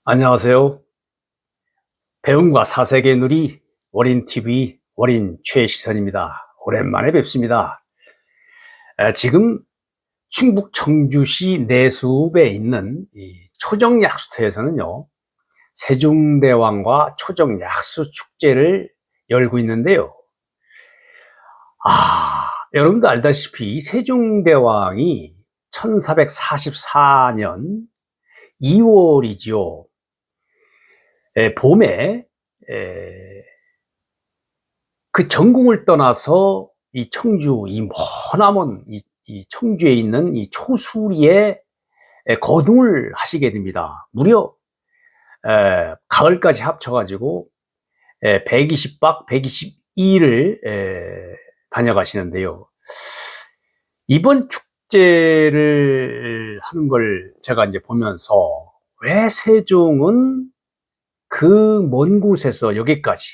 안녕하세요. 배움과 사색의 누리 월인TV 월인 최시선입니다. 오랜만에 뵙습니다. 지금 충북 청주시 내숲에 있는 이 초정약수터에서는요, 세종대왕과 초정약수 축제를 열고 있는데요. 여러분도 알다시피 세종대왕이 1444년 2월이지요. 봄에 그 전궁을 떠나서 이 청주, 이 머나먼 이 청주에 있는 이 초수리에 거둥을 하시게 됩니다. 무려 가을까지 합쳐가지고 120박 122일을 다녀가시는데요. 이번 축제를 하는 걸 제가 이제 보면서 왜 세종은 그 먼 곳에서 여기까지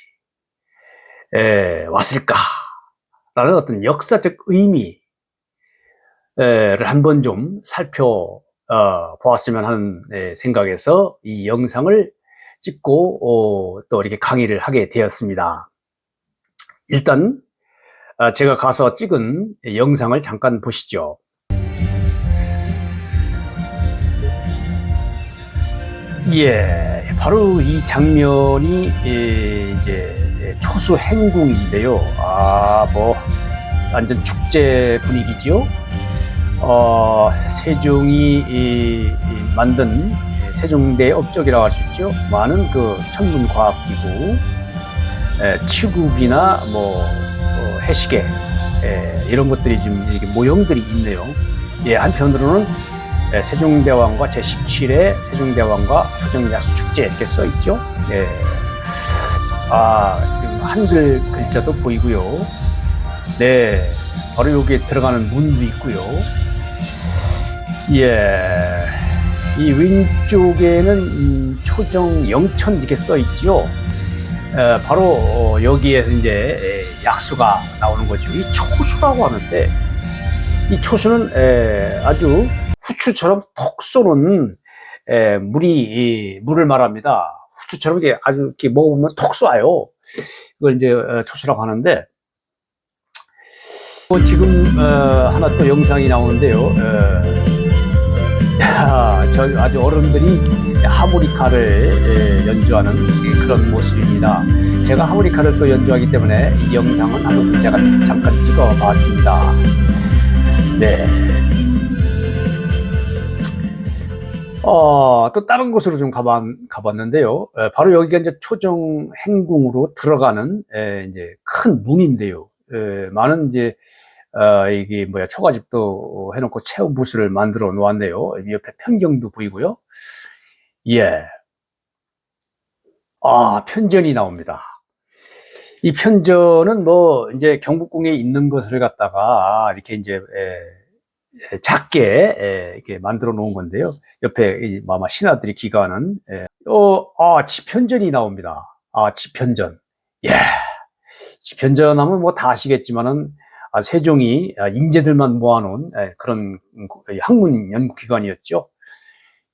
왔을까라는 어떤 역사적 의미를 한번 좀 살펴보았으면 하는 생각에서 이 영상을 찍고 또 이렇게 강의를 하게 되었습니다. 일단 제가 가서 찍은 영상을 잠깐 보시죠. 예, 바로 이 장면이 이제 초수 행궁인데요. 뭐 완전 축제 분위기지요. 세종이 만든 세종대 업적이라고 할 수 있죠. 많은 그 천문과학기구, 치국이나 해시계 이런 것들이 지금 이렇게 모형들이 있네요. 예, 한편으로는 세종대왕과 제17회 세종대왕과 초정약수 축제 이렇게 써 있죠. 예. 한글 글자도 보이고요. 네, 바로 여기에 들어가는 문도 있고요. 예, 이 왼쪽에는 초정 영천 이렇게 써 있죠. 바로 여기에서 이제 약수가 나오는 거죠. 이 초수라고 하는데, 이 초수는 아주 후추처럼 톡 쏘는 물을 말합니다. 후추처럼 이게 아주 이렇게 먹어보면 톡 쏴요. 이걸 이제 초수라고 하는데, 지금 하나 또 영상이 나오는데요. 아주 어른들이 하모니카를 연주하는 그런 모습입니다. 제가 하모니카를 또 연주하기 때문에 이 영상은 한번 제가 잠깐 찍어봤습니다. 네. 또 다른 곳으로 좀 가봤는데요. 바로 여기가 이제 초정 행궁으로 들어가는 이제 큰 문인데요. 많은 이제 이게 초가집도 해놓고 체험 부스를 만들어 놓았네요. 옆에 편경도 보이고요. 예. 편전이 나옵니다. 이 편전은 이제 경복궁에 있는 것을 갖다가 이렇게 이제 작게 이렇게 만들어 놓은 건데요. 옆에 아마 신하들이 기가하는 지편전이 나옵니다. 지편전. 예. 지편전 하면 다 아시겠지만은 세종이 인재들만 모아놓은 그런 학문 연구기관이었죠.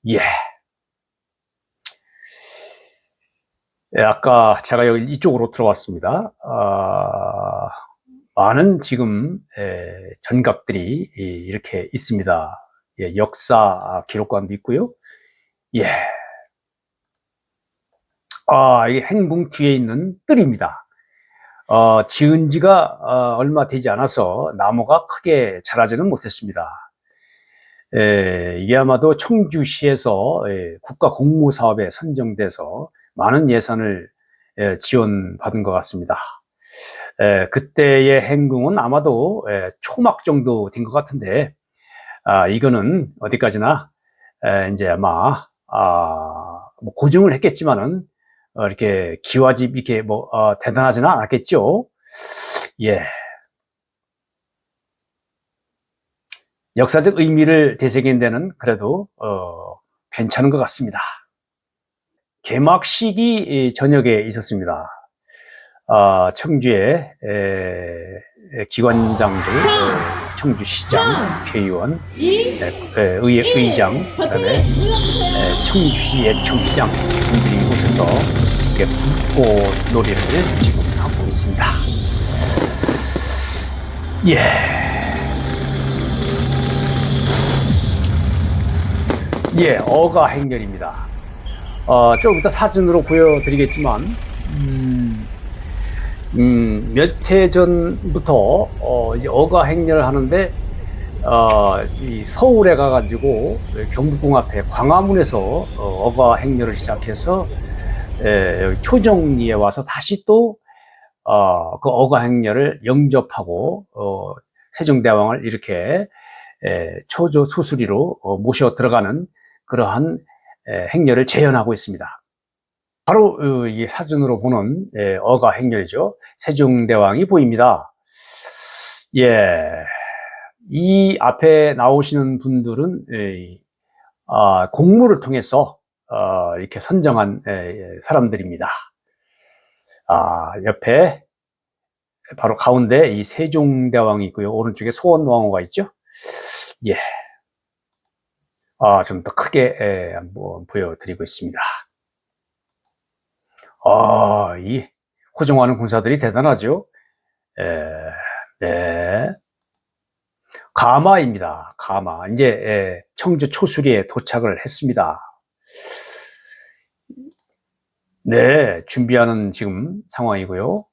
예. 아까 제가 여기 이쪽으로 들어왔습니다. 많은 지금 전각들이 이렇게 있습니다. 예, 역사 기록관도 있고요. 예. 이게 행궁 뒤에 있는 뜰입니다. 지은 지가 얼마 되지 않아서 나무가 크게 자라지는 못했습니다. 이게 아마도 청주시에서 국가 공모 사업에 선정돼서 많은 예산을 지원받은 것 같습니다. 그때의 행궁은 아마도 초막 정도 된 것 같은데, 이거는 어디까지나 이제 아마 고증을 했겠지만은 이렇게 기와집 이렇게 대단하지는 않았겠죠. 예. 역사적 의미를 되새긴 데는 그래도 괜찮은 것 같습니다. 개막식이 저녁에 있었습니다. 청주의 기관장들, 청주시장, 최의원, 의장, 그다음에 청주시 예총시장 분들이 오셔서 이렇게 불꽃놀이를 지금 하고 있습니다. 어가 행렬입니다. 조금 이따 사진으로 보여드리겠지만, 몇 해 전부터 이제 어가 행렬을 하는데 이 서울에 가가지고 경복궁 앞에 광화문에서 어가 행렬을 시작해서 여기 초정리에 와서 다시 또 그 어가 행렬을 영접하고 세종대왕을 이렇게 초조 수수리로 모셔 들어가는 그러한 행렬을 재현하고 있습니다. 바로 이 사진으로 보는 어가 행렬이죠. 세종대왕이 보입니다. 이 앞에 나오시는 분들은 공모를 통해서 이렇게 선정한 사람들입니다. 옆에 바로 가운데 이 세종대왕이 있고요. 오른쪽에 소원왕후가 있죠. 좀 더 크게 한번 보여드리고 있습니다. 이 호정하는 군사들이 대단하죠. 가마입니다. 가마. 이제 청주 초수리에 도착을 했습니다. 준비하는 지금 상황이고요.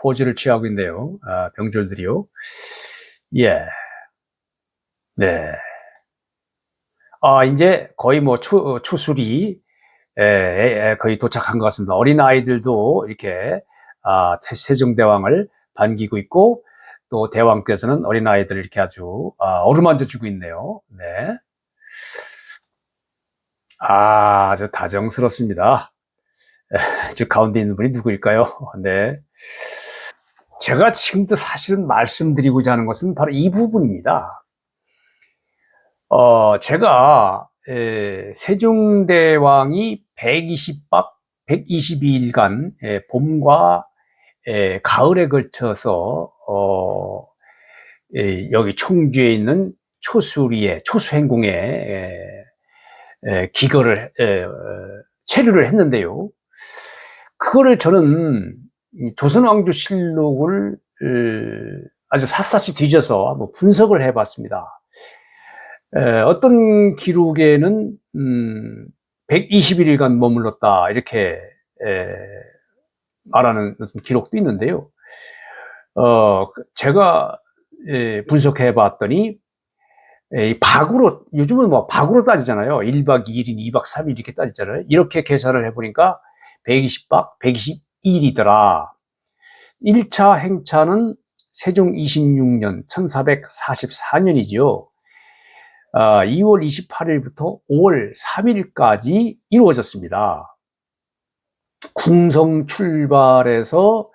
포즈를 취하고 있네요. 병졸들이요. 이제 거의 뭐 초수리 거의 도착한 것 같습니다. 어린아이들도 이렇게 세종대왕을 반기고 있고, 또 대왕께서는 어린아이들을 이렇게 아주 어루만져 주고 있네요. 아주 다정스럽습니다. 저 가운데 있는 분이 누구일까요? 제가 지금도 사실은 말씀드리고자 하는 것은 바로 이 부분입니다. 제가 세종대왕이 122일간 봄과 가을에 걸쳐서 여기 청주에 있는 초수행궁에 기거를 체류를 했는데요. 그거를 저는 조선왕조실록을 아주 샅샅이 뒤져서 한번 분석을 해봤습니다. 어떤 기록에는 121일간 머물렀다 이렇게 말하는 기록도 있는데요. 제가 분석해 봤더니 박으로, 요즘은 뭐 박으로 따지잖아요. 1박 2일인 2박 3일 이렇게 따지잖아요. 이렇게 계산을 해보니까 120박 120일이더라. 1차 행차는 세종 26년 1444년이죠. 2월 28일부터 5월 3일까지 이루어졌습니다. 궁성 출발해서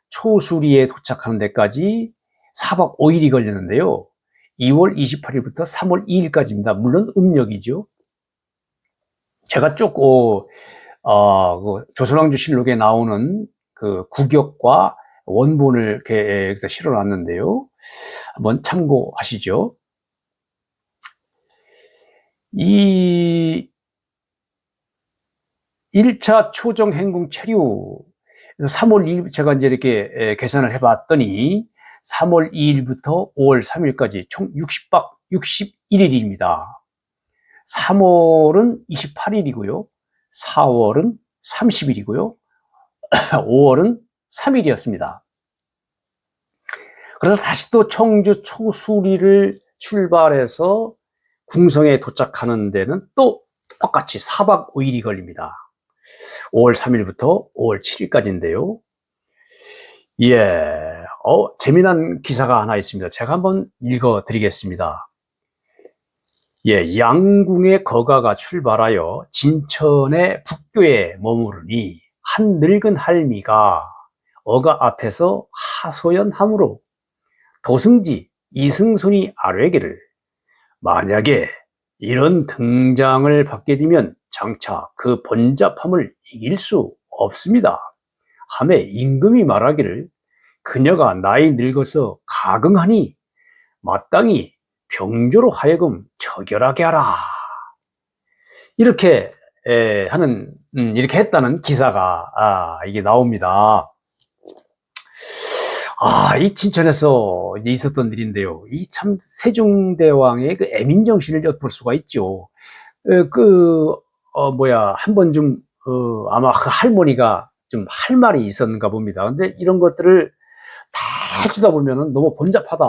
초수리에 도착하는 데까지 4박 5일이 걸렸는데요. 2월 28일부터 3월 2일까지입니다. 물론 음력이죠. 제가 쭉 그 조선왕조실록에 나오는 그 국역과 원본을 여기서 실어놨는데요. 한번 참고하시죠. 이 1차 초정행궁 체류 3월 2일 제가 이제 이렇게 계산을 해봤더니 3월 2일부터 5월 3일까지 총 60박 61일입니다. 3월은 28일이고요. 4월은 30일이고요. 5월은 3일이었습니다. 그래서 다시 또 청주 초수리를 출발해서 궁성에 도착하는 데는 또 똑같이 4박 5일이 걸립니다. 5월 3일부터 5월 7일까지인데요. 재미난 기사가 하나 있습니다. 제가 한번 읽어 드리겠습니다. 양궁의 거가가 출발하여 진천의 북교에 머무르니 한 늙은 할미가 어가 앞에서 하소연함으로 도승지 이승손이 아뢰기를 만약에 이런 등장을 받게 되면 장차 그 번잡함을 이길 수 없습니다. 하매 임금이 말하기를 그녀가 나이 늙어서 가긍하니 마땅히 병조로 하여금 처결하게 하라. 이렇게 이렇게 했다는 기사가 이게 나옵니다. 이 친천에서 있었던 일인데요. 이 참 세종대왕의 그 애민정신을 엿볼 수가 있죠. 한번 좀 아마 그 할머니가 좀 할 말이 있었는가 봅니다. 근데 이런 것들을 다 해주다 보면은 너무 번잡하다.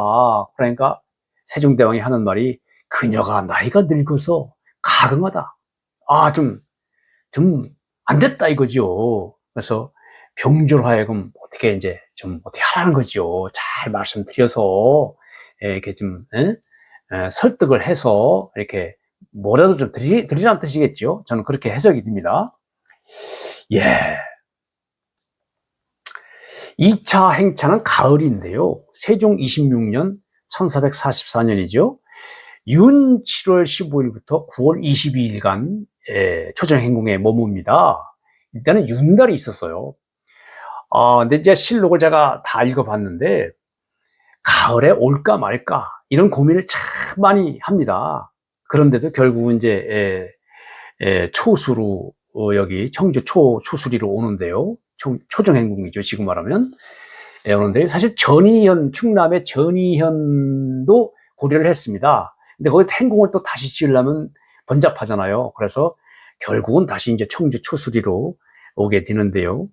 그러니까 세종대왕이 하는 말이, 그녀가 나이가 늙어서 가금하다. 좀 안 됐다 이거죠. 그래서 병조로 하여금 어떻게 이제 좀 어떻게 하라는 거죠. 잘 말씀드려서 이렇게 좀 설득을 해서 이렇게 뭐라도 좀 드리라는 뜻이겠죠. 저는 그렇게 해석이 됩니다. 예. 2차 행차는 가을인데요. 세종 26년 1444년이죠. 윤 7월 15일부터 9월 22일간 초정행궁에 머뭅니다. 일단은 윤달이 있었어요. 근데 이제 실록을 제가 다 읽어봤는데, 가을에 올까 말까 이런 고민을 참 많이 합니다. 그런데도 결국은 이제 초수로 여기 청주 초수리로 오는데요. 초정행궁이죠, 지금 말하면. 오는데 사실 전의현, 충남의 전의현도 고려를 했습니다. 근데 거기 행궁을 또 다시 지으려면 번잡하잖아요. 그래서 결국은 다시 이제 청주 초수리로 오게 되는데요.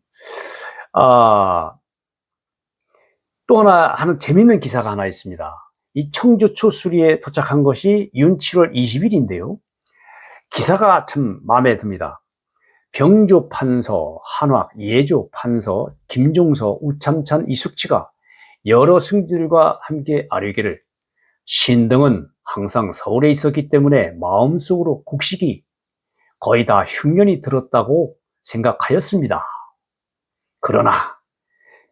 또 하나 재밌는 기사가 하나 있습니다. 이 청주 초수리에 도착한 것이 윤 7월 20일인데요. 기사가 참 마음에 듭니다. 병조 판서, 한학, 예조 판서, 김종서, 우참찬 이 숙치가 여러 승지들과 함께 아뢰기를, 신등은 항상 서울에 있었기 때문에 마음속으로 곡식이 거의 다 흉년이 들었다고 생각하였습니다. 그러나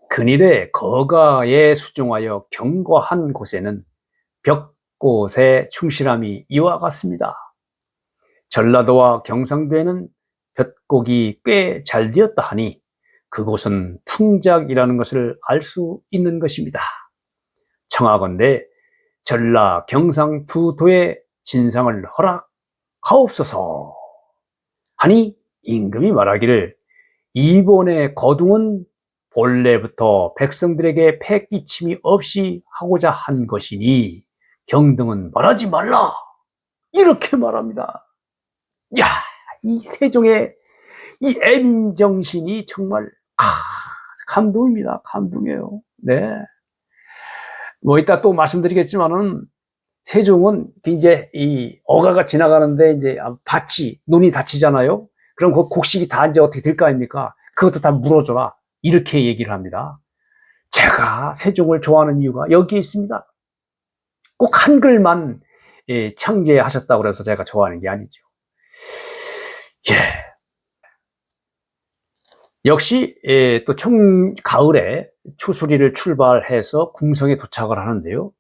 근일에 거가에 수종하여 경과한 곳에는 벽곳의 충실함이 이와 같습니다. 전라도와 경상도에는 볕곡이 꽤 잘 되었다 하니 그곳은 풍작이라는 것을 알 수 있는 것입니다. 청하건대 전라, 경상 두 도의 진상을 허락하옵소서 하니, 임금이 말하기를, 이번의 거둥은 본래부터 백성들에게 패끼침이 없이 하고자 한 것이니 경등은 말하지 말라, 이렇게 말합니다. 야, 이 세종의 이 애민정신이 정말 감동입니다. 감동이에요. 네. 뭐 이따 또 말씀드리겠지만은, 세종은 이제 이 어가가 지나가는데 이제 눈이 다치잖아요. 그럼 그 곡식이 다 이제 어떻게 될 거 아닙니까? 그것도 다 물어줘라, 이렇게 얘기를 합니다. 제가 세종을 좋아하는 이유가 여기에 있습니다. 꼭 한글만 창제하셨다고 그래서 제가 좋아하는 게 아니죠. 예. 역시 또 가을에 초수리를 출발해서 궁성에 도착을 하는데요.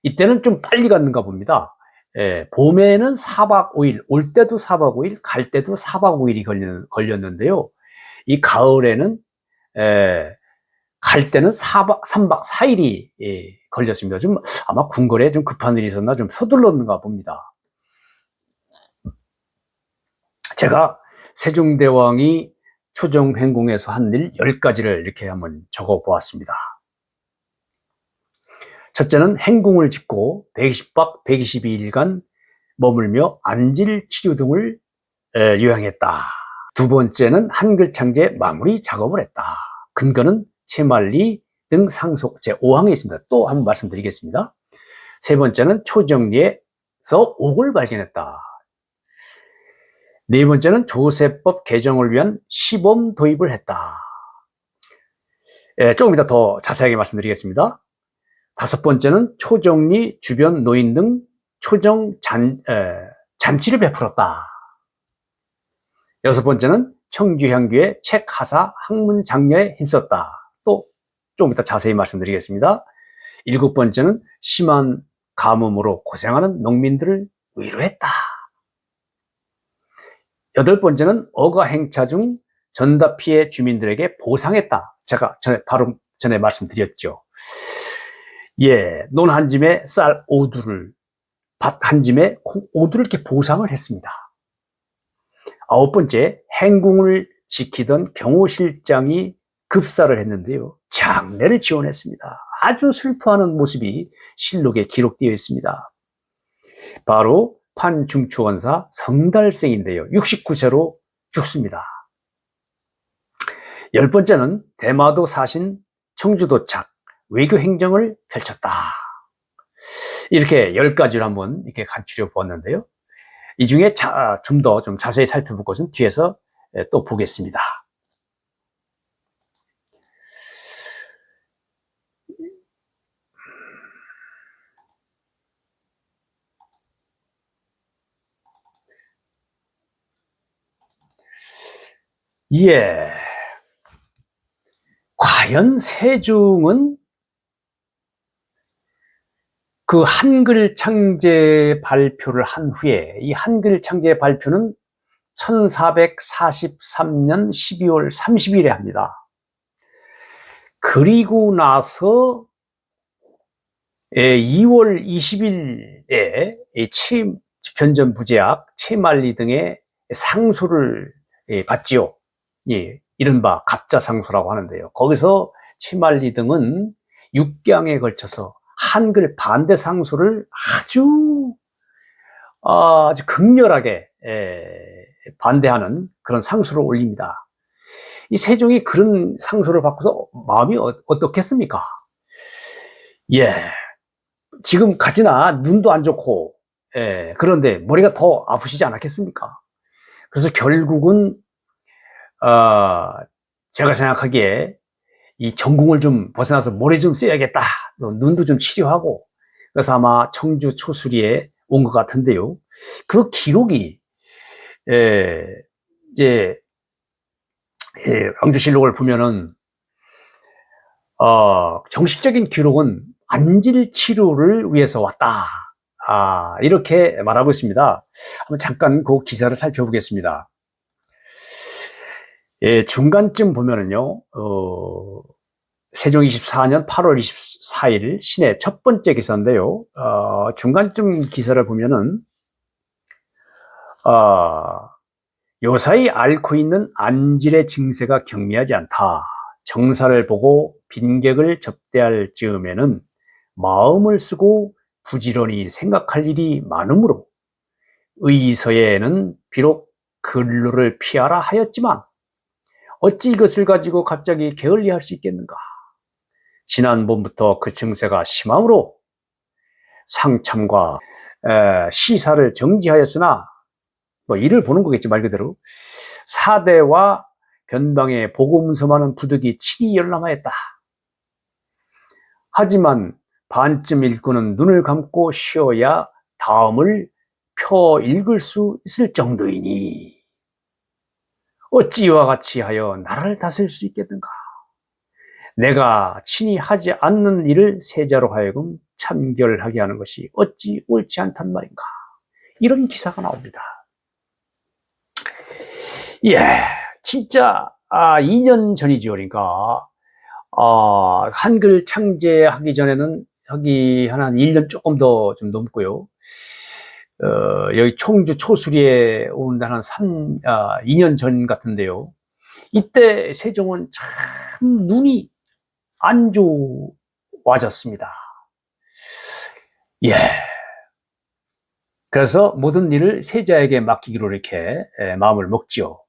이때는 좀 빨리 갔는가 봅니다. 봄에는 4박 5일, 올 때도 4박 5일, 갈 때도 4박 5일이 걸렸는데요. 이 가을에는 갈 때는 3박 4일이 걸렸습니다. 좀 아마 궁궐에 좀 급한 일이 있었나 좀 서둘렀는가 봅니다. 제가 세종대왕이 초정행궁에서 한 일 10가지를 이렇게 한번 적어 보았습니다. 첫째는 행궁을 짓고 120박 122일간 머물며 안질 치료 등을 요양했다. 두 번째는 한글 창제 마무리 작업을 했다. 근거는 채말리 등 상속 제5항에 있습니다. 또 한번 말씀드리겠습니다. 세 번째는 초정리에서 옥을 발견했다. 네 번째는 조세법 개정을 위한 시범 도입을 했다. 조금 이따 더 자세하게 말씀드리겠습니다. 다섯 번째는 초정리 주변 노인 등 초정 잔치를 베풀었다. 여섯 번째는 청주향교의 책 하사 학문 장려에 힘썼다. 또 조금 이따 자세히 말씀드리겠습니다. 일곱 번째는 심한 가뭄으로 고생하는農민들을 위로했다. 여덟 번째는 어가 행차 중 전다 피해 주민들에게 보상했다. 제가 바로 전에 말씀드렸죠. 예, 논 한 짐에 쌀 5두를, 밭 한 짐에 콩 5두를 이렇게 보상을 했습니다. 아홉 번째, 행궁을 지키던 경호실장이 급사를 했는데요. 장례를 지원했습니다. 아주 슬퍼하는 모습이 실록에 기록되어 있습니다. 바로 판중추원사 성달생인데요. 69세로 죽습니다. 열 번째는 대마도 사신 청주도착, 외교행정을 펼쳤다. 이렇게 10가지를 한번 이렇게 간추려 보았는데요. 이 중에 좀 더 좀 자세히 살펴볼 것은 뒤에서 또 보겠습니다. 예. 과연 세종은 그 한글 창제 발표를 한 후에, 이 한글 창제 발표는 1443년 12월 30일에 합니다. 그리고 나서 2월 20일에 변전부제학, 채말리 등의 상소를 받지요. 예, 이른바 갑자상소라고 하는데요. 거기서 채말리 등은 6강에 걸쳐서 한글 반대 상소를 아주 극렬하게 반대하는 그런 상소를 올립니다. 이 세종이 그런 상소를 받고서 마음이 어떻겠습니까? 예, 지금 가지나 눈도 안 좋고, 그런데 머리가 더 아프시지 않았겠습니까? 그래서 결국은 제가 생각하기에 이 전궁을 좀 벗어나서 머리 좀 써야겠다, 눈도 좀 치료하고, 그래서 아마 청주 초수리에 온 것 같은데요. 그 기록이 이제 왕조실록을 보면은 정식적인 기록은 안질 치료를 위해서 왔다, 이렇게 말하고 있습니다. 한번 잠깐 그 기사를 살펴보겠습니다. 예, 중간쯤 보면은요, 세종 24년 8월 24일 신의 첫 번째 기사인데요. 중간쯤 기사를 보면은 요사이 앓고 있는 안질의 증세가 경미하지 않다. 정사를 보고 빈객을 접대할 즈음에는 마음을 쓰고 부지런히 생각할 일이 많으므로 의서에는 비록 근로를 피하라 하였지만 어찌 이것을 가지고 갑자기 게을리할 수 있겠는가. 지난번부터 그 증세가 심함으로 상참과 시사를 정지하였으나, 뭐 일을 보는 거겠지 말 그대로, 사대와 변방에 보고문서많은 부득이 친히 열람하였다. 하지만 반쯤 읽고는 눈을 감고 쉬어야 다음을 펴 읽을 수 있을 정도이니 어찌 이와 같이 하여 나라를 다스릴 수 있겠는가. 내가 친히 하지 않는 일을 세자로 하여금 참결하게 하는 것이 어찌 옳지 않단 말인가. 이런 기사가 나옵니다. 예, 진짜 2년 전이죠. 그러니까 한글 창제하기 전에는 한 1년 조금 더 좀 넘고요. 여기 청주 초수리에 온 한 2년 전 같은데요. 이때 세종은 참 눈이 안 좋아졌습니다. 예. 그래서 모든 일을 세자에게 맡기기로 이렇게 마음을 먹지요.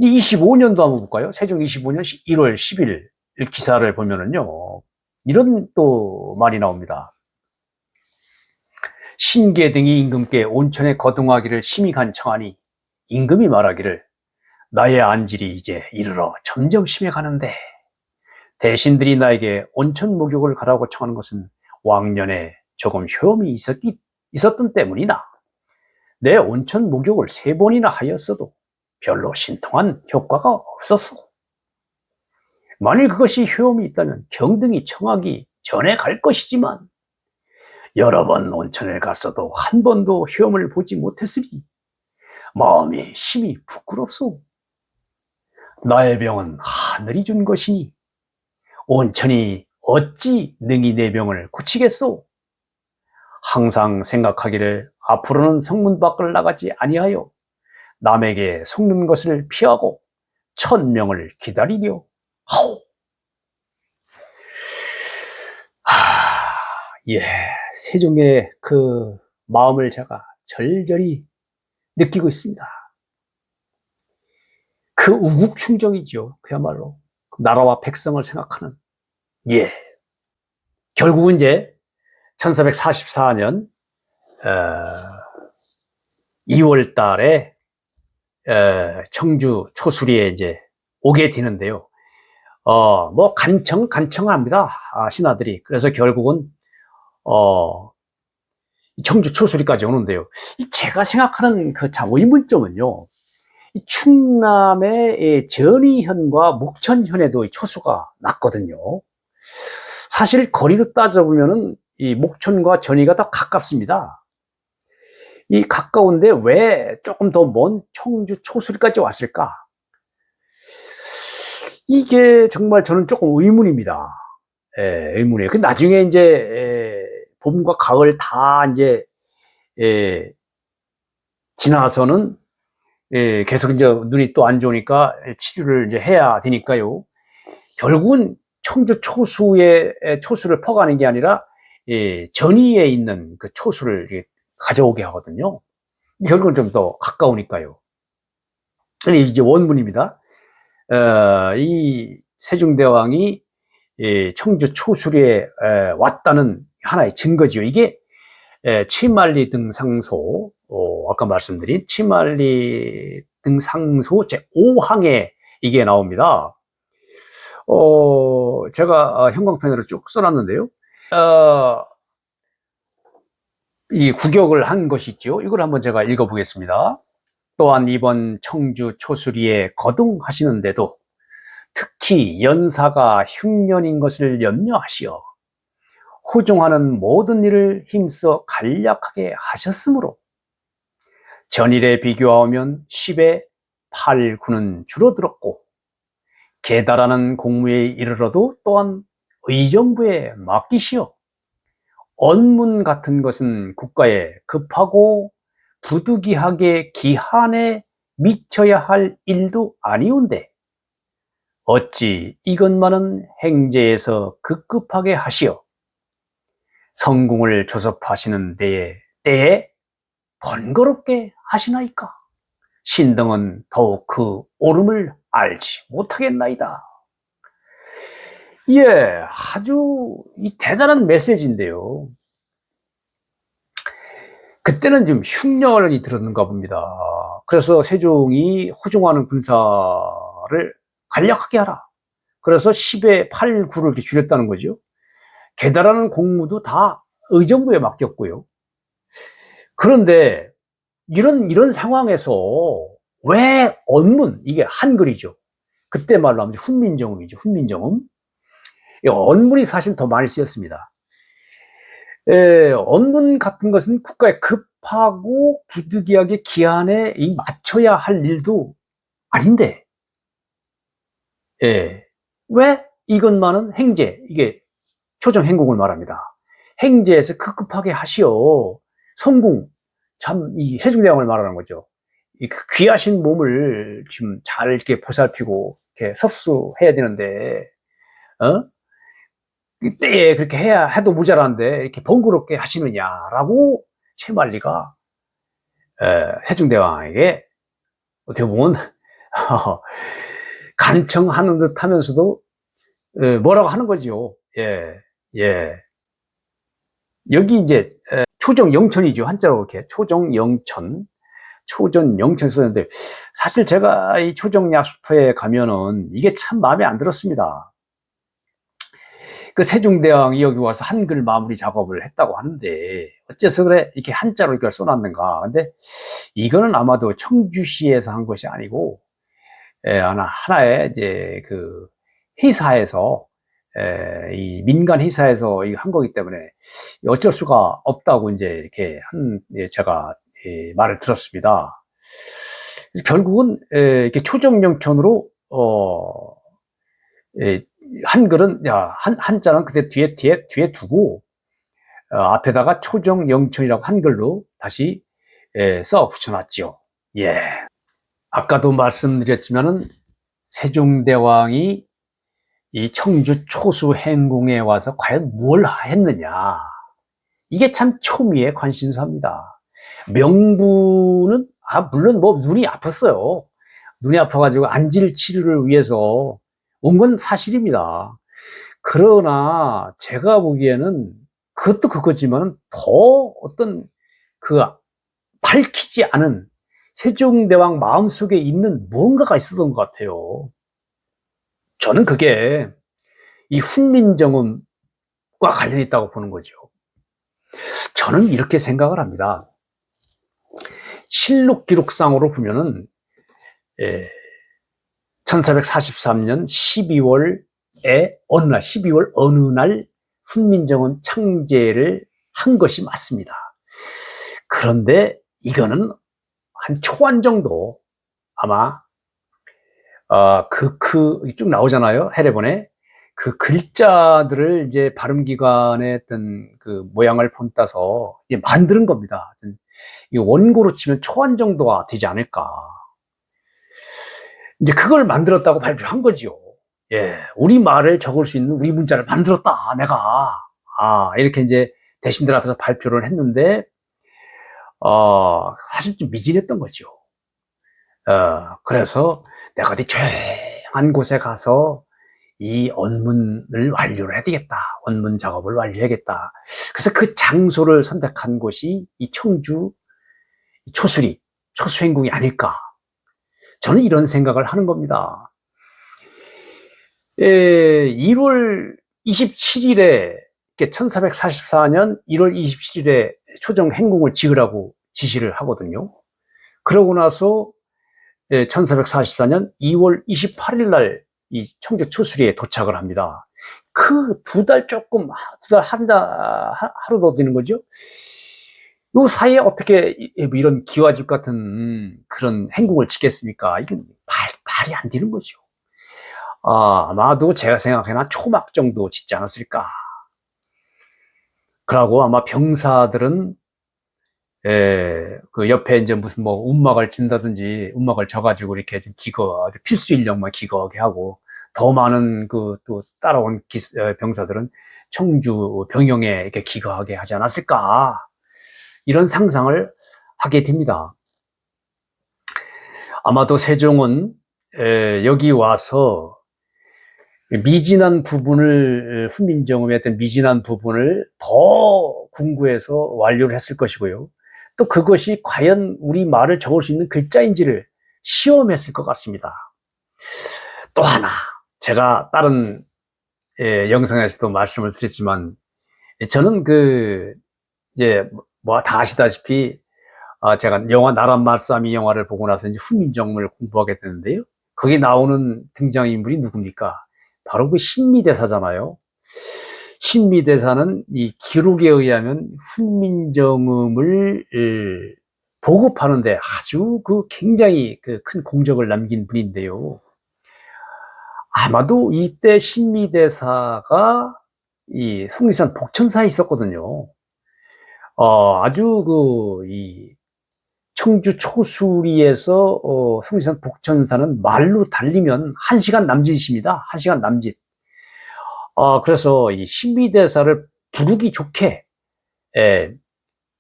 25년도 한번 볼까요? 세종 25년 1월 10일 기사를 보면은요, 이런 또 말이 나옵니다. 신계 등이 임금께 온천에 거동하기를 심히 간청하니 임금이 말하기를 나의 안질이 이제 이르러 점점 심해가는데 대신들이 나에게 온천 목욕을 가라고 청하는 것은 왕년에 조금 효험이 있었던 때문이나 내 온천 목욕을 3번이나 하였어도 별로 신통한 효과가 없었어. 만일 그것이 효험이 있다면 경등이 청하기 전에 갈 것이지만 여러 번 온천을 갔어도 한 번도 효험을 보지 못했으니 마음이 심히 부끄럽소. 나의 병은 하늘이 준 것이니 온천이 어찌 능히 내 병을 고치겠소? 항상 생각하기를 앞으로는 성문 밖을 나가지 아니하여 남에게 속는 것을 피하고 천명을 기다리려. 하오. 예, 세종의 그 마음을 제가 절절히 느끼고 있습니다. 그 우국충정이죠. 그야말로 나라와 백성을 생각하는. 예, 결국은 이제 1444년 2월 달에 청주 초수리에 이제 오게 되는데요. 뭐 간청합니다. 신하들이. 그래서 결국은 청주 초수리까지 오는데요. 제가 생각하는 그 참 의문점은요. 이 충남의 전의현과 목천현에도 초수가 났거든요. 사실 거리로 따져보면은 이 목천과 전의가 더 가깝습니다. 이 가까운데 왜 조금 더 먼 청주 초수리까지 왔을까? 이게 정말 저는 조금 의문입니다. 의문이에요. 그 나중에 이제 봄과 가을 다 이제 지나서는 계속 이제 눈이 또 안 좋으니까 치료를 이제 해야 되니까요. 결국은 청주 초수를 퍼가는 게 아니라 전위에 있는 그 초수를 가져오게 하거든요. 결국은 좀 더 가까우니까요. 근데 이제 원문입니다. 이 세종대왕이 청주 초수리에 왔다는 하나의 증거지요. 이게 치만리 등상소, 아까 말씀드린 치만리 등상소 제5항에 이게 나옵니다. 제가 형광펜으로 쭉 써놨는데요. 이 구격을 한 것이 있죠. 이걸 한번 제가 읽어보겠습니다. 또한 이번 청주 초수리에 거동하시는데도 특히 연사가 흉년인 것을 염려하시어 호종하는 모든 일을 힘써 간략하게 하셨으므로 전일에 비교하면 10에 8, 9는 줄어들었고 계달하는 공무에 이르러도 또한 의정부에 맡기시어 언문 같은 것은 국가에 급하고 부득이하게 기한에 미쳐야 할 일도 아니온데 어찌 이것만은 행제에서 급급하게 하시어 성궁을 조섭하시는 때에 번거롭게 하시나이까? 신등은 더욱 그 옳음을 알지 못하겠나이다. 예, 아주 대단한 메시지인데요. 그때는 좀 흉년이 들었는가 봅니다. 그래서 세종이 호종하는 군사를 간략하게 하라. 그래서 10에 8, 9를 이렇게 줄였다는 거죠. 계달하는 공무도 다 의정부에 맡겼고요. 그런데 이런 상황에서 왜 언문, 이게 한글이죠. 그때 말로 하면 훈민정음이죠. 훈민정음. 언문이 사실 더 많이 쓰였습니다. 언문 같은 것은 국가에 급하고 부득이하게 기한에 맞춰야 할 일도 아닌데, 왜 이것만은 행제, 이게 초정행궁을 말합니다. 행제에서 급급하게 하시어 성궁, 참 이 세종대왕을 말하는 거죠. 이 귀하신 몸을 지금 잘 이렇게 보살피고 이렇게 섭수해야 되는데, 이때에 그렇게 해도 모자란데 이렇게 번거롭게 하시느냐라고 채말리가 세종대왕에게 어떻게 보면 간청하는 듯 하면서도 뭐라고 하는 거죠. 예. 여기 이제 초정영천이죠. 한자로 이렇게 초정영천 썼는데 사실 제가 이 초정야수터에 가면은 이게 참 마음에 안 들었습니다. 그 세종대왕이 여기 와서 한글 마무리 작업을 했다고 하는데 어째서 그래 이렇게 한자로 이걸 써놨는가. 근데 이거는 아마도 청주시에서 한 것이 아니고 하나의 이제 그 회사에서 이 민간 회사에서 한 거기 때문에 어쩔 수가 없다고 이제 이렇게 제가 말을 들었습니다. 결국은 이렇게 초정영천으로 한글은, 야, 한자는 그때 뒤에 두고, 앞에다가 초정 영천이라고 한글로 다시, 써 붙여놨지요. 예. 아까도 말씀드렸지만은, 세종대왕이 이 청주 초수 행궁에 와서 과연 뭘 했느냐. 이게 참 초미의 관심사입니다. 명부는, 물론 뭐 눈이 아팠어요. 눈이 아파가지고 안질 치료를 위해서 온 건 사실입니다. 그러나 제가 보기에는 그것도 그거지만 더 어떤 그 밝히지 않은 세종대왕 마음속에 있는 무언가가 있었던 것 같아요. 저는 그게 이 훈민정음과 관련이 있다고 보는 거죠. 저는 이렇게 생각을 합니다. 실록 기록상으로 보면은 1443년 12월에 어느 날 훈민정음 창제를 한 것이 맞습니다. 그런데 이거는 한 초안 정도 아마 쭉 나오잖아요. 해례본에 그 글자들을 이제 발음기관의 어떤 그 모양을 본따서 이제 만드는 겁니다. 이 원고로 치면 초안 정도가 되지 않을까. 이제 그걸 만들었다고 발표한 거죠. 예, 우리 말을 적을 수 있는 우리 문자를 만들었다, 내가. 이렇게 이제 대신들 앞에서 발표를 했는데, 사실 좀 미진했던 거죠. 그래서 내가 어디 조용한 곳에 가서 이 원문을 완료를 해야 되겠다. 원문 작업을 완료해야겠다. 그래서 그 장소를 선택한 곳이 이 청주 초수행궁이 아닐까. 저는 이런 생각을 하는 겁니다. 1월 27일에 1444년 1월 27일에 초정 행궁을 지으라고 지시를 하거든요. 그러고 나서 1444년 2월 28일 날 이 청주 초수리에 도착을 합니다. 그 두 달 하루 더 되는 거죠. 요 사이에 어떻게 이런 기와집 같은 그런 행궁을 짓겠습니까? 이건 말이 안 되는 거죠. 아마도 제가 생각해나 한 초막 정도 짓지 않았을까. 그러고 아마 병사들은 그 옆에 이제 무슨 뭐 움막을 짓는다든지 움막을 져가지고 이렇게 좀 필수 인력만 기거하게 하고 더 많은 그 또 따라온 병사들은 청주 병영에 이렇게 기거하게 하지 않았을까. 이런 상상을 하게 됩니다. 아마도 세종은 여기 와서 미진한 부분을 훈민정음의 어떤 미진한 부분을 더 궁구해서 완료를 했을 것이고요. 또 그것이 과연 우리 말을 적을 수 있는 글자인지를 시험했을 것 같습니다. 또 하나 제가 다른 영상에서도 말씀을 드렸지만 저는 이제 뭐 다 아시다시피 제가 영화 나란 말싸미 영화를 보고 나서 이제 훈민정음을 공부하게 되는데요. 거기 나오는 등장인물이 누굽니까? 바로 그 신미대사잖아요. 신미대사는 이 기록에 의하면 훈민정음을 보급하는데 아주 굉장히 큰 공적을 남긴 분인데요. 아마도 이때 신미대사가 이 속리산 복천사에 있었거든요. 아주 이 청주 초수리에서 속리산 복천사는 말로 달리면 1시간 남짓입니다. 1시간 남짓. 그래서 이 신미대사를 부르기 좋게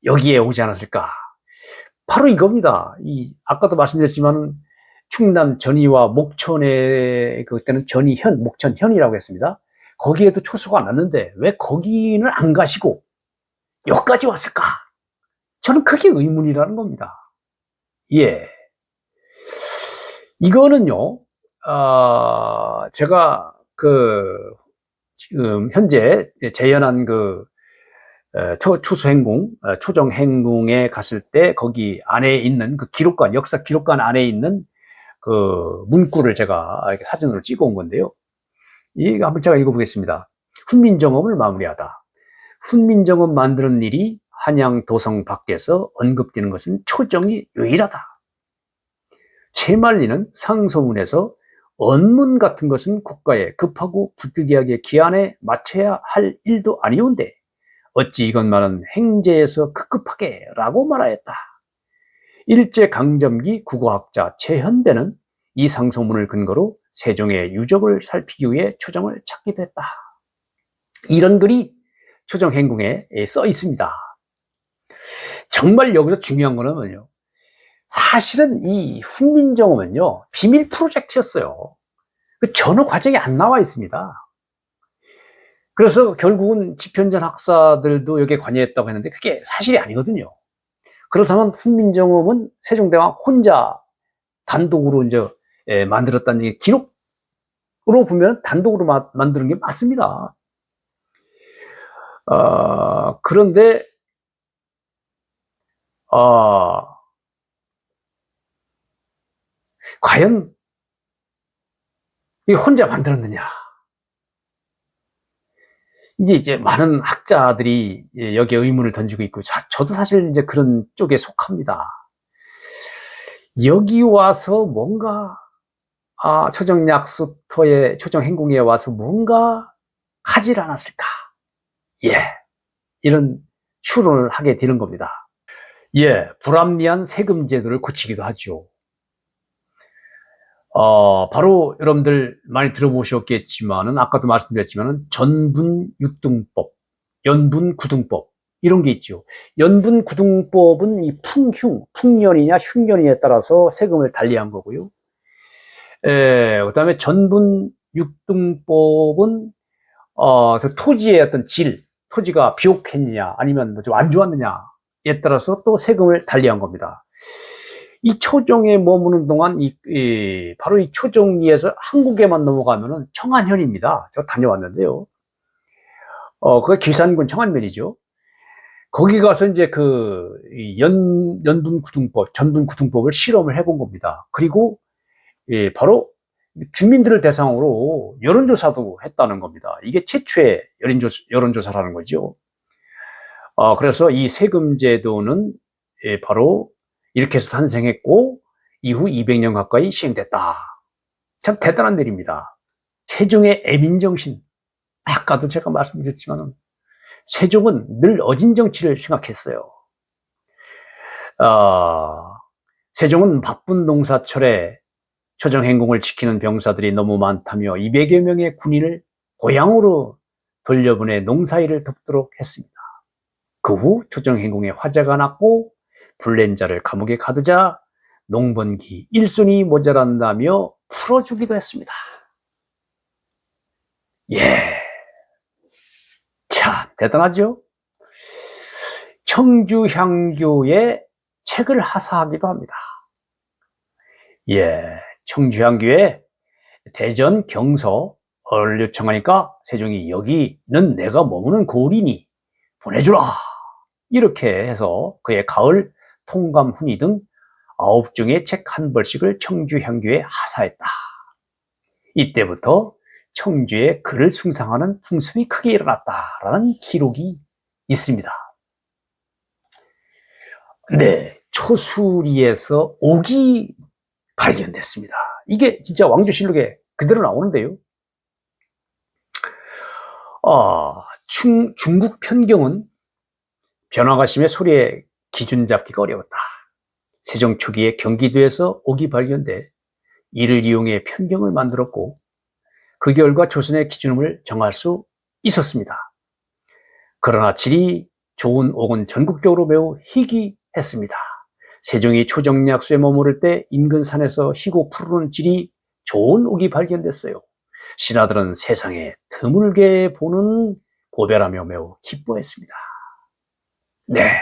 여기에 오지 않았을까. 바로 이겁니다. 아까도 말씀드렸지만 충남 전이와 목천에 그때는 전이현, 목천현이라고 했습니다. 거기에도 초수가 났는데 왜 거기는 안 가시고 여기까지 왔을까? 저는 그게 의문이라는 겁니다. 예. 이거는요, 제가 지금 현재 재현한 초수행궁, 초정행궁에 갔을 때 거기 안에 있는 역사 기록관 안에 있는 문구를 제가 이렇게 사진으로 찍어 온 건데요. 이거 한번 제가 읽어보겠습니다. 훈민정음을 마무리하다. 훈민정음 만드는 일이 한양 도성 밖에서 언급되는 것은 초정이 유일하다. 채말리는 상소문에서 언문 같은 것은 국가에 급하고 부득이하게 기한에 맞춰야 할 일도 아니온데 어찌 이것만은 행제에서 급급하게 라고 말하였다. 일제강점기 국어학자 최현배는 이 상소문을 근거로 세종의 유적을 살피기 위해 초정을 찾기도 했다. 이런 글이 초정행궁에 써 있습니다. 정말 여기서 중요한 거는 뭐냐, 사실은 이 훈민정음은요 비밀 프로젝트였어요. 전후 과정이 안 나와 있습니다. 그래서 결국은 집현전 학사들도 여기에 관여했다고 했는데 그게 사실이 아니거든요. 그렇다면 훈민정음은 세종대왕 혼자 단독으로 이제 만들었다는 게 기록으로 보면 단독으로 만드는 게 맞습니다. 그런데 과연 혼자 만들었느냐? 이제 많은 학자들이 여기에 의문을 던지고 있고, 저도 사실 이제 그런 쪽에 속합니다. 여기 와서 뭔가, 초정약수터에, 초정행궁에 와서 뭔가 하질 않았을까? 예. 이런 추론을 하게 되는 겁니다. 예. 불합리한 세금 제도를 고치기도 하죠. 바로 여러분들 많이 들어보셨겠지만은, 아까도 말씀드렸지만은, 전분육등법, 연분구등법, 이런 게 있죠. 연분구등법은 이 풍년이냐 흉년이냐에 따라서 세금을 달리한 거고요. 그 다음에 전분육등법은, 그 토지의 어떤 토지가 비옥했느냐, 아니면 뭐 좀 안 좋았느냐에 따라서 또 세금을 달리한 겁니다. 이 초정에 머무는 동안 바로 이 초정리에서 한국에만 넘어가면은 청안현입니다. 제가 다녀왔는데요. 그게 귀산군 청안면이죠. 거기 가서 이제 연분구등법, 전분구등법을 실험을 해본 겁니다. 그리고 바로 주민들을 대상으로 여론조사도 했다는 겁니다. 이게 최초의 여론조사라는 거죠. 그래서 이 세금제도는 바로 이렇게 해서 탄생했고 이후 200년 가까이 시행됐다. 참 대단한 일입니다. 세종의 애민정신, 아까도 제가 말씀드렸지만 세종은 늘 어진 정치를 생각했어요. 세종은 바쁜 농사철에 초정행궁을 지키는 병사들이 너무 많다며 200여 명의 군인을 고향으로 돌려보내 농사일을 돕도록 했습니다. 그 후 초정행궁에 화재가 났고 불렌자를 감옥에 가두자 농번기 일손이 모자란다며 풀어주기도 했습니다. 예, 참 대단하죠? 청주향교에 책을 하사하기도 합니다. 예, 청주향교에 대전 경서를 요청하니까 세종이 여기는 내가 머무는 고을이니 보내주라, 이렇게 해서 그의 가을 통감훈이 등 9종의 책 한 벌씩을 청주향교에 하사했다. 이때부터 청주에 글을 숭상하는 풍습이 크게 일어났다라는 기록이 있습니다. 네, 초수리에서 옥이 발견됐습니다. 이게 진짜 왕조실록에 그대로 나오는데요. 중국 편경은 변화가 심해 소리의 기준 잡기가 어려웠다. 세종 초기에 경기도에서 옥이 발견돼 이를 이용해 편경을 만들었고 그 결과 조선의 기준음을 정할 수 있었습니다. 그러나 질이 좋은 옥은 전국적으로 매우 희귀했습니다. 세종이 초정약수에 머무를 때 인근 산에서 희고 푸르른 질이 좋은 옥이 발견됐어요. 신하들은 세상에 드물게 보는 고배라며 매우 기뻐했습니다. 네,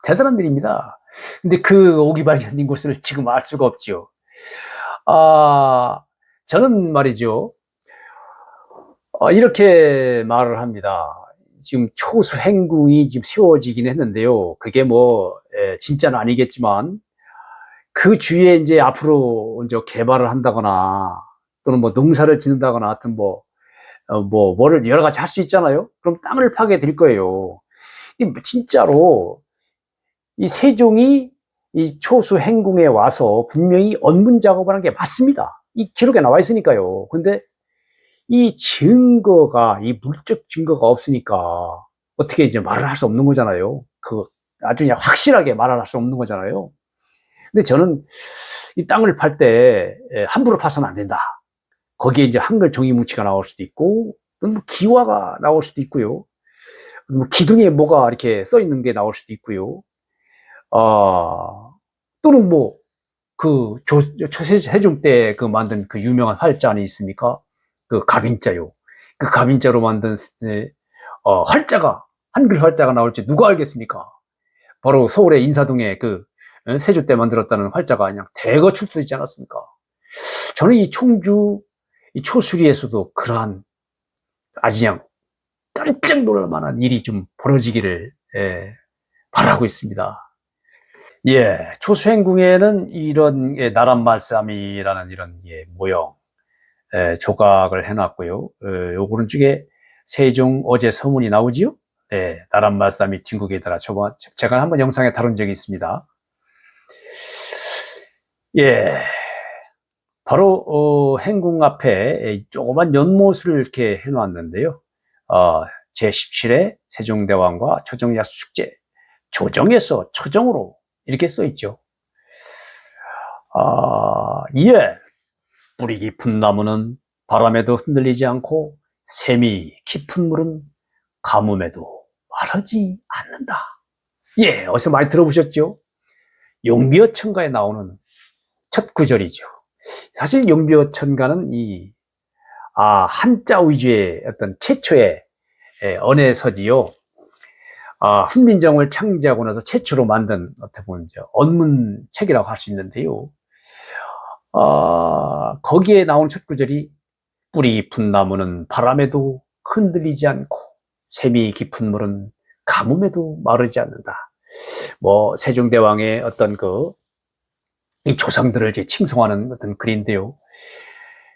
대단한 일입니다. 근데 그 옥이 발견된 곳을 지금 알 수가 없죠. 저는 말이죠, 이렇게 말을 합니다. 지금 초수행궁이 지금 세워지긴 했는데요. 그게 진짜는 아니겠지만, 그 주위에 이제 앞으로 이제 개발을 한다거나, 또는 농사를 짓는다거나, 하여튼 뭐를 여러 가지 할 수 있잖아요. 그럼 땅을 파게 될 거예요. 진짜로, 이 세종이 이 초수행궁에 와서 분명히 언문 작업을 한 게 맞습니다. 이 기록에 나와 있으니까요. 근데 이 증거가, 이 물적 증거가 없으니까 어떻게 이제 말을 할 수 없는 거잖아요. 그 아주 그냥 확실하게 말을 할 수 없는 거잖아요. 근데 저는 이 땅을 팔 때 함부로 파서는 안 된다. 거기에 이제 한글 종이뭉치가 나올 수도 있고, 또는 뭐 기와가 나올 수도 있고요. 뭐 기둥에 뭐가 이렇게 써 있는 게 나올 수도 있고요. 또는 뭐, 세종 때 그 만든 그 유명한 활자 아니 있습니까? 그 갑인자요. 그 갑인자로 만든, 활자가, 한글 활자가 나올지 누가 알겠습니까? 바로 서울의 인사동에 세조 때 만들었다는 활자가 그냥 대거 출토되지 않았습니까? 저는 이 청주, 이 초수리에서도 그러한 아주 그냥 깜짝 놀랄 만한 일이 좀 벌어지기를, 바라고 있습니다. 예, 초수행궁에는 이런 나란말쌈이라는 이런 모형, 조각을 해놨고요. 요 오른쪽에 세종 어제 서문이 나오지요? 나란말쌈이 뒷국에다가 제가 한번 영상에 다룬 적이 있습니다. 예, 바로 행궁 앞에 조그만 연못을 이렇게 해놨는데요. 제17회 세종대왕과 초정야수축제, 조정에서 초정으로 이렇게 써있죠. 예, 뿌리 깊은 나무는 바람에도 흔들리지 않고 샘이 깊은 물은 가뭄에도 마르지 않는다. 예, 어디서 많이 들어보셨죠? 용비어천가에 나오는 첫 구절이죠. 사실 용비어천가는 한자 위주의 어떤 최초의 언해서지요. 훈민정음을 창제하고 나서 최초로 만든 어떻게 보면 언문책이라고 할 수 있는데요. 거기에 나온 첫 구절이 뿌리 깊은 나무는 바람에도 흔들리지 않고 샘이 깊은 물은 가뭄에도 마르지 않는다. 뭐 세종대왕의 어떤 이 조상들을 이제 칭송하는 어떤 글인데요.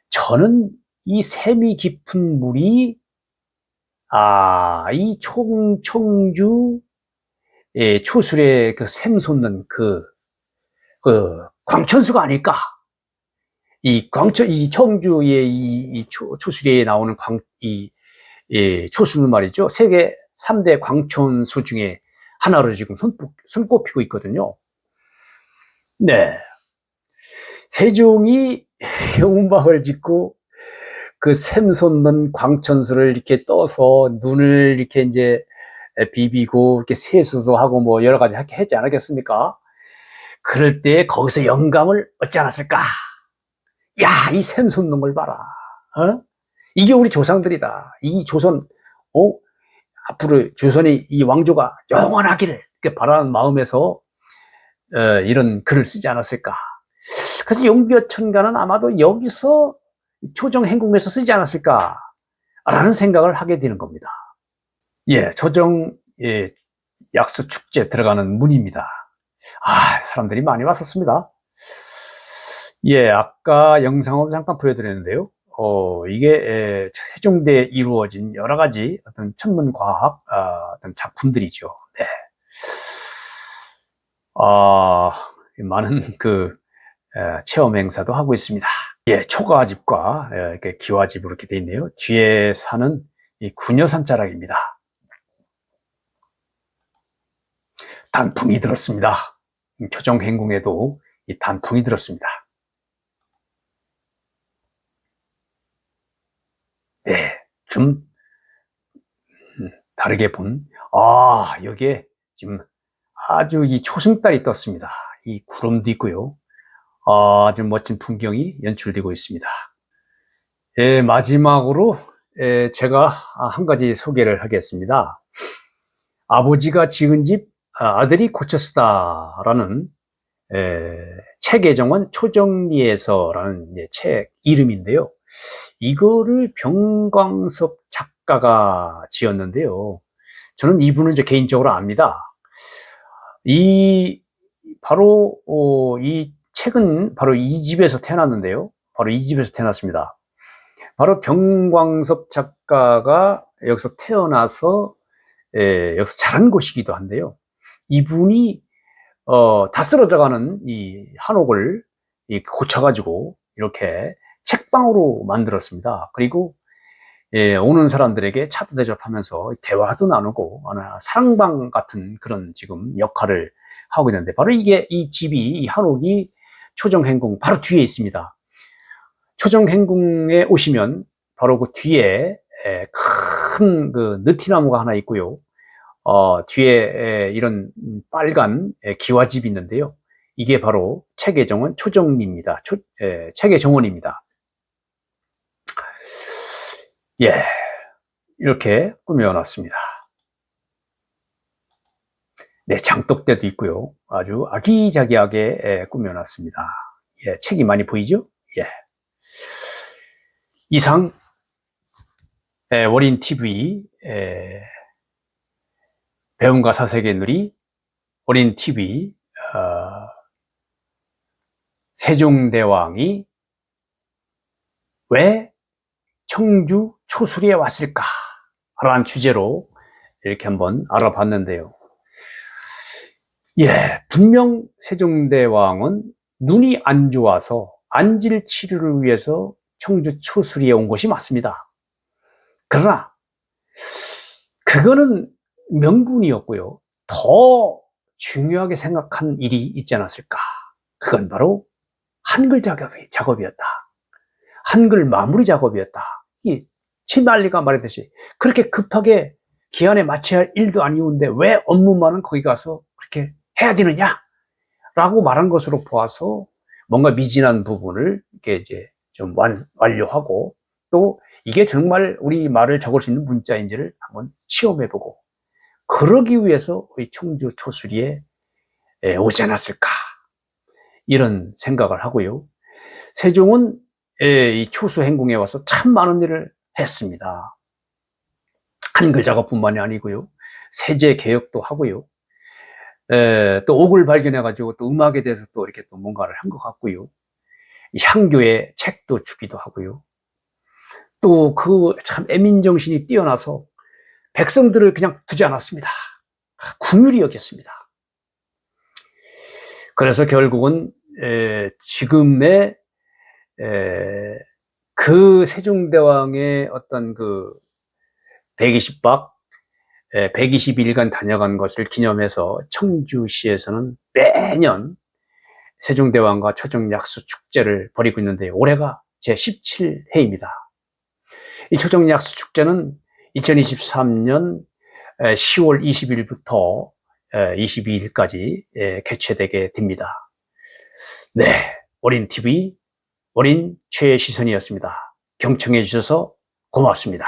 저는 이 샘이 깊은 물이 이 청주 초술에 샘 솟는 광천수가 아닐까. 이 청주의 초술에 나오는 초수는 말이죠. 세계 3대 광천수 중에 하나로 지금 손꼽히고 있거든요. 네. 세종이 영웅방을 짓고 그 샘 솟는 광천수를 이렇게 떠서 눈을 이렇게 이제 비비고 이렇게 세수도 하고 뭐 여러 가지 했지 않았겠습니까? 그럴 때 거기서 영감을 얻지 않았을까? 야, 이 샘 솟는 걸 봐라. 이게 우리 조상들이다. 이 조선, 앞으로 조선의 이 왕조가 영원하기를 이렇게 바라는 마음에서 이런 글을 쓰지 않았을까? 그래서 용비어천가는 아마도 여기서 초정행궁에서 쓰지 않았을까라는 생각을 하게 되는 겁니다. 예, 초정 약수축제 들어가는 문입니다. 사람들이 많이 왔었습니다. 예, 아까 영상으로 잠깐 보여드렸는데요. 이게 세종대에 이루어진 여러 가지 어떤 천문과학 어떤 작품들이죠. 네. 많은 체험 행사도 하고 있습니다. 예, 초가집과 이렇게 기와집으로 이렇게 돼 있네요. 뒤에 산은 이 구녀산 자락입니다. 단풍이 들었습니다. 초정행궁에도 이 단풍이 들었습니다. 네, 좀 다르게 여기에 지금 아주 이 초승달이 떴습니다. 이 구름도 있고요. 아주 멋진 풍경이 연출되고 있습니다. 예, 마지막으로 제가 한 가지 소개를 하겠습니다. 아버지가 지은 집 아들이 고쳐 쓰다라는 책의 정원 초정리에서라는 책 이름인데요. 이거를 병광섭 작가가 지었는데요. 저는 이분을 이제 개인적으로 압니다. 이 책은 바로 이 집에서 태어났는데요. 바로 이 집에서 태어났습니다. 바로 병광섭 작가가 여기서 태어나서 여기서 자란 곳이기도 한데요. 이분이 다 쓰러져가는 이 한옥을 고쳐가지고 이렇게 책방으로 만들었습니다. 그리고 오는 사람들에게 차도 대접하면서 대화도 나누고 사랑방 같은 그런 지금 역할을 하고 있는데, 바로 이 집이, 이 한옥이 초정행궁 바로 뒤에 있습니다. 초정행궁에 오시면 바로 그 뒤에 큰 그 느티나무가 하나 있고요. 뒤에 이런 빨간 기와집이 있는데요. 이게 바로 책의 초정리입니다. 책의 정원입니다. 예, 이렇게 꾸며놨습니다. 네, 장독대도 있고요. 아주 아기자기하게 꾸며놨습니다. 예, 책이 많이 보이죠? 예. 이상 어린TV 배움과 사색의 누리 어린TV 세종대왕이 왜 청주 초수리에 왔을까? 라는 주제로 이렇게 한번 알아봤는데요. 예, 분명 세종대왕은 눈이 안 좋아서 안질 치료를 위해서 청주 초수리에 온 것이 맞습니다. 그러나 그거는 명분이었고요. 더 중요하게 생각한 일이 있지 않았을까? 그건 바로 한글 작업이었다. 한글 마무리 작업이었다. 이 치말리가 말했듯이 그렇게 급하게 기한에 맞춰야 할 일도 아니었는데 왜 업무만은 거기 가서 그렇게 해야 되느냐? 라고 말한 것으로 보아서 뭔가 미진한 부분을 이렇게 이제 좀 완료하고, 또 이게 정말 우리 말을 적을 수 있는 문자인지를 한번 시험해보고, 그러기 위해서 우리 청주 초수리에 오지 않았을까, 이런 생각을 하고요. 세종은 이 초수행궁에 와서 참 많은 일을 했습니다. 한글 작업뿐만이 아니고요, 세제 개혁도 하고요, 또 옥을 발견해가지고 또 음악에 대해서 또 이렇게 또 뭔가를 한 것 같고요, 향교에 책도 주기도 하고요, 또 그 참 애민정신이 뛰어나서 백성들을 그냥 두지 않았습니다. 궁휼히 여겼습니다. 그래서 결국은 지금의 그 세종대왕의 어떤 그 120박 120일간 다녀간 것을 기념해서 청주시에서는 매년 세종대왕과 초정약수 축제를 벌이고 있는데, 올해가 제17회입니다. 이 초정약수 축제는 2023년 10월 20일부터 22일까지 개최되게 됩니다. 네, 어린TV 어린 최시선이었습니다. 경청해 주셔서 고맙습니다.